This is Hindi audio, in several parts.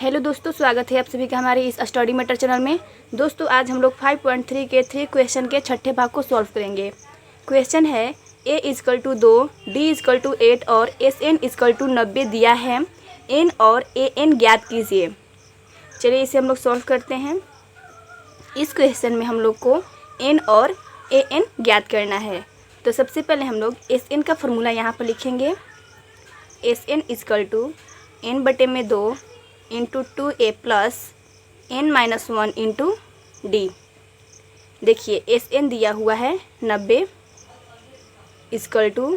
हेलो दोस्तों, स्वागत है आप सभी का हमारे इस स्टडी मैटर चैनल में। दोस्तों आज हम लोग 5.3 के 3 क्वेश्चन के छठे भाग को सॉल्व करेंगे। क्वेश्चन है a = 2, d = 8 और sn = 90 दिया है। n और an ज्ञात कीजिए। चलिए इसे हम लोग सॉल्व करते हैं। इस क्वेश्चन में हम लोग को n और an ज्ञात करना है। तो सबसे पहले हम लोग sn का फॉर्मूला यहाँ पर लिखेंगे। sn = n/2 into 2a plus n-1 into D. देखिए Sn दिया हुआ है 90 इक्वल टू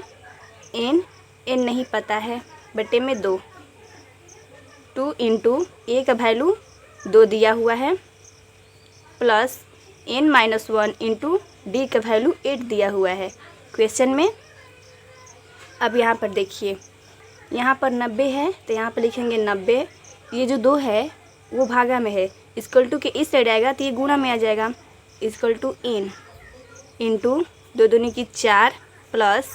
n नहीं पता है बटे में 2 इंटू a का वैल्यू 2 दिया हुआ है प्लस n-1 इंटू डी का वैल्यू 8 दिया हुआ है क्वेश्चन में। अब यहाँ पर देखिए, यहाँ पर 90 है तो यहाँ पर लिखेंगे 90। ये जो 2 है वो भागा में है, इक्वल टू के इस साइड आएगा तो ये गुणा में आ जाएगा। इक्वल टू n इंटू 2 दूनी की 4 प्लस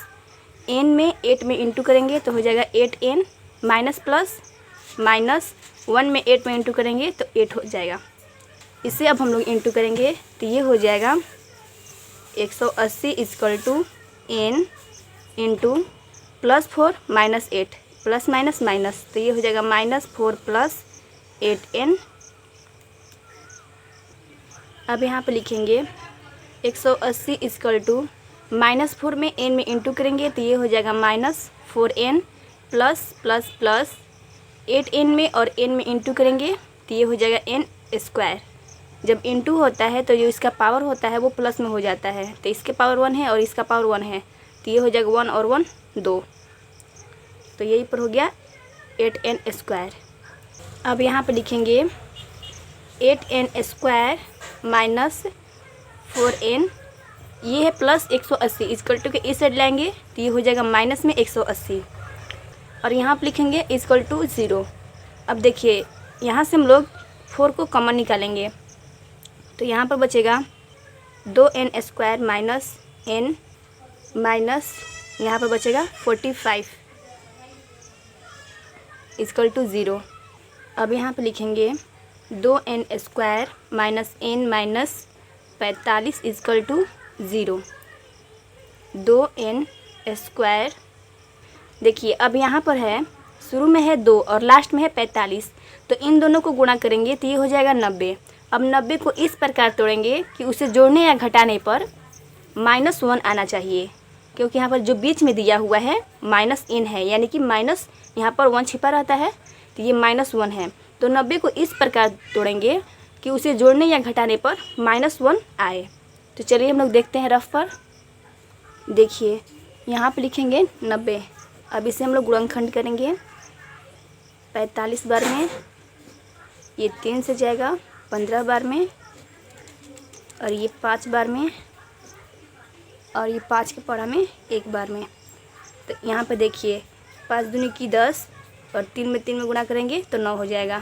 n में 8 में इंटू करेंगे तो हो जाएगा 8n माइनस प्लस माइनस 1 में 8 में इंटू करेंगे तो 8 हो जाएगा। इसे अब हम लोग इंटू करेंगे तो ये हो जाएगा 180 equal to n into +4 - 8 plus minus minus तो ये हो जाएगा -4 प्लस 8n। अब यहाँ पे लिखेंगे 180 इक्वल टू -4 में n में इंटू करेंगे तो ये हो जाएगा -4n plus plus plus 8n में और n में इंटू करेंगे तो ये हो जाएगा n²। जब इंटू होता है तो जो इसका पावर होता है वो प्लस में हो जाता है, तो इसके पावर 1 है और इसका पावर 1 है तो ये हो जाएगा 1 और 1 2। तो यही पर हो गया 8n²। अब यहाँ पे लिखेंगे 8n² माइनस 4n, ये है प्लस 180 इक्वल टू के इस साइड लाएंगे तो ये हो जाएगा माइनस में 180 और यहाँ पे लिखेंगे इक्वल टू 0। अब देखिए यहाँ से हम लोग 4 को कॉमन निकालेंगे तो यहाँ पर बचेगा 2n² माइनस n माइनस यहाँ पर बचेगा 45 इक्वल टू 0। अब यहाँ पे लिखेंगे 2n² minus n minus 45 equal to 0। 2n²। देखिए अब यहाँ पर है, शुरू में है 2 और लास्ट में है 45, तो इन दोनों को गुणा करेंगे तो ये हो जाएगा 90। अब 90 को इस प्रकार तोड़ेंगे कि उसे जोड़ने या घटाने पर -1 आना चाहिए, क्योंकि यहाँ पर जो बीच में दिया हुआ है -n है, यानी कि माइनस यहाँ पर 1 छिपा रहता है तो ये -1 है। तो 90 को इस प्रकार तोड़ेंगे कि उसे जोड़ने या घटाने पर -1 आए। तो चलिए हम लोग देखते हैं रफ पर। देखिए यहाँ पे लिखेंगे 90। अब इसे हम लोग गुणनखंड करेंगे 45 बार में, ये 3 से जाएगा 15 बार में और ये 5 बार में और ये 5 के पढ़ा में 1 बार में। तो यहाँ पे देखिए 5 दूनी की 10 और 3 में गुणा करेंगे तो 9 हो जाएगा।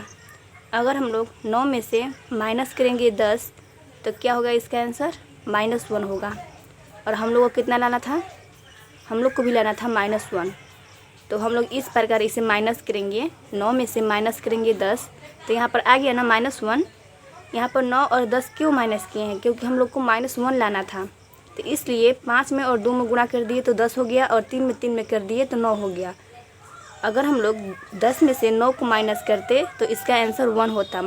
अगर हम लोग 9 में से माइनस करेंगे 10 तो क्या होगा, इसका आंसर -1 होगा। और हम लोग को कितना लाना था, हम लोग को भी लाना था -1। तो हम लोग इस प्रकार इसे माइनस करेंगे, 9 में से माइनस करेंगे 10 तो यहाँ पर आ गया ना -1। यहाँ पर 9 और 10 क्यों माइनस किए हैं, क्योंकि हम लोग को -1 लाना था, तो इसलिए 5 में और 2 में गुणा कर दिए तो 10 हो गया और 3 में कर दिए तो 9 हो गया। अगर हम लोग 10 में से 9 को माइनस करते तो इसका आंसर 1 होता,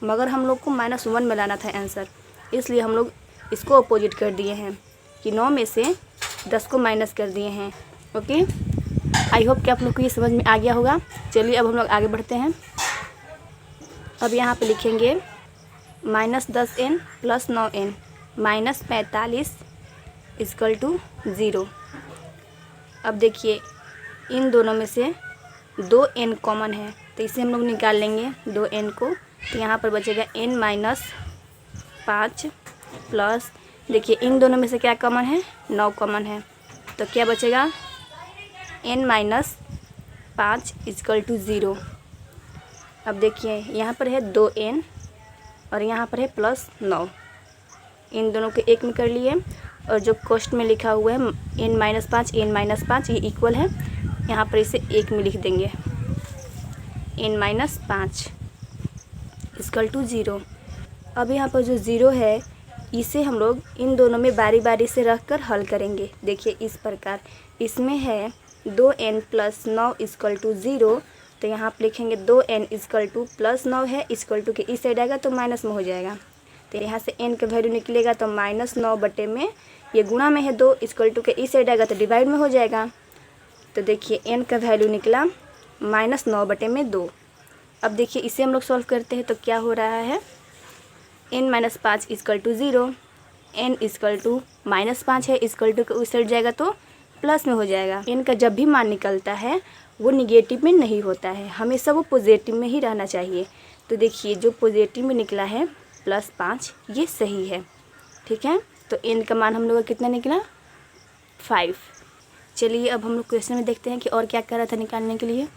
मगर हम लोग को -1 में लाना था आंसर, इसलिए हम लोग इसको अपोजिट कर दिए हैं कि 9 में से 10 को माइनस कर दिए हैं। ओके, आई होप कि आप लोग को ये समझ में आ गया होगा। चलिए अब हम लोग आगे बढ़ते हैं। अब यहाँ पे लिखेंगे -10n plus 9n minus 45 equal to 0। अब देखिए इन दोनों में से 2n कॉमन है तो इसे हम लोग निकाल लेंगे 2n को, तो यहाँ पर बचेगा n - 5 प्लस, देखिए इन दोनों में से क्या कॉमन है, 9 कॉमन है, तो क्या बचेगा n - 5 इक्वल टू 0। अब देखिए यहाँ पर है 2n और यहाँ पर है +9, इन दोनों को एक में कर लिए और जो कोष्ट में लिखा हुआ है n-5 ये इक्वल है, यहाँ पर इसे 1 में लिख देंगे n-5। Equal to 0। अब यहाँ पर जो 0 है इसे हम लोग इन दोनों में बारी बारी से रख कर हल करेंगे। देखिए इस प्रकार, इसमें है 2n + 9 इक्वल टू 0, तो यहाँ पर लिखेंगे 2n इक्वल टू +9 है, इक्वल टू के इस साइड आएगा तो माइनस में हो जाएगा। तो यहाँ से n का वैल्यू निकलेगा तो -9 बटे में, ये गुणा में है 2, इक्वल टू के इस साइड आएगा तो डिवाइड में हो जाएगा। तो देखिए n का वैल्यू निकला -9 बटे में 2। अब देखिए इसे हम लोग सॉल्व करते हैं तो क्या हो रहा है, n - 5 equal to 0, n equal to -5 है, इक्वल टू के उस साइड जाएगा तो प्लस में हो जाएगा। n का जब भी मान निकलता है वो निगेटिव में नहीं होता है, हमेशा वो पॉजिटिव में ही रहना चाहिए। तो देखिए जो पॉजिटिव में निकला है +5, ये सही है। ठीक है, तो n का मान हम लोग का कितना निकला 5। चलिए अब हम लोग क्वेश्चन में देखते हैं कि और क्या कर रहा था निकालने के लिए।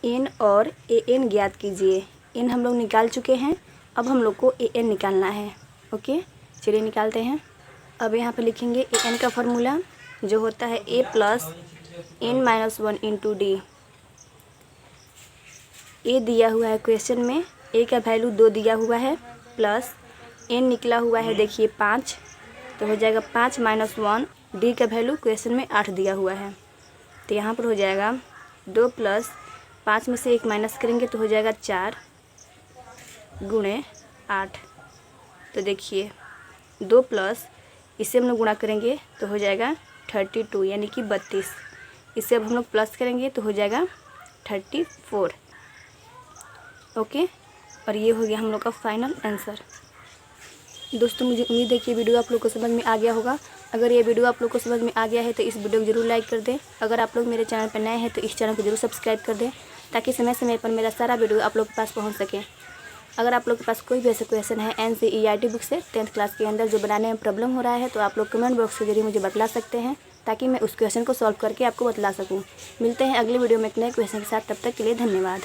n और an ज्ञात कीजिए। n हम लोग निकाल चुके हैं, अब हम लोग को an निकालना है। ओके, चलिए निकालते हैं। अब यहाँ पे लिखेंगे an का फार्मूला जो होता है a + n - 1 × d। a दिया हुआ है क्वेश्चन में, a का वैल्यू 2 दिया हुआ है, प्लस n निकला हुआ है देखिए 5, तो हो जाएगा 5 - 1, d का वैल्यू क्वेश्चन में 8 दिया हुआ है। तो यहाँ पर हो जाएगा 2 + 5 में से 1 माइनस करेंगे तो हो जाएगा 4 × 8। तो देखिए 2 प्लस इसे हम लोग गुणा करेंगे तो हो जाएगा 32, यानी कि 32। इसे अब हम लोग प्लस करेंगे तो हो जाएगा 34। ओके, और ये हो गया हम लोग का फाइनल आंसर। दोस्तों मुझे उम्मीद है कि वीडियो आप लोग को समझ में आ गया होगा। अगर ये वीडियो आप लोग को समझ में आ गया है तो इस वीडियो को जरूर लाइक कर दें। अगर आप लोग मेरे चैनल पर नए हैं तो इस चैनल को जरूर सब्सक्राइब कर दें, ताकि समय समय पर मेरा सारा वीडियो आप लोग के पास पहुंच सके। अगर आप लोग के पास कोई भी ऐसा क्वेश्चन है NCERT बुक से 10th क्लास के अंदर जो बनाने में प्रॉब्लम हो रहा है, तो आप लोग कमेंट बॉक्स के जरिए मुझे बतला सकते हैं, ताकि मैं उस क्वेश्चन को सॉल्व करके आपको बतला सकूँ। मिलते हैं अगले वीडियो में एक नए क्वेश्चन के साथ, तब तक के लिए धन्यवाद।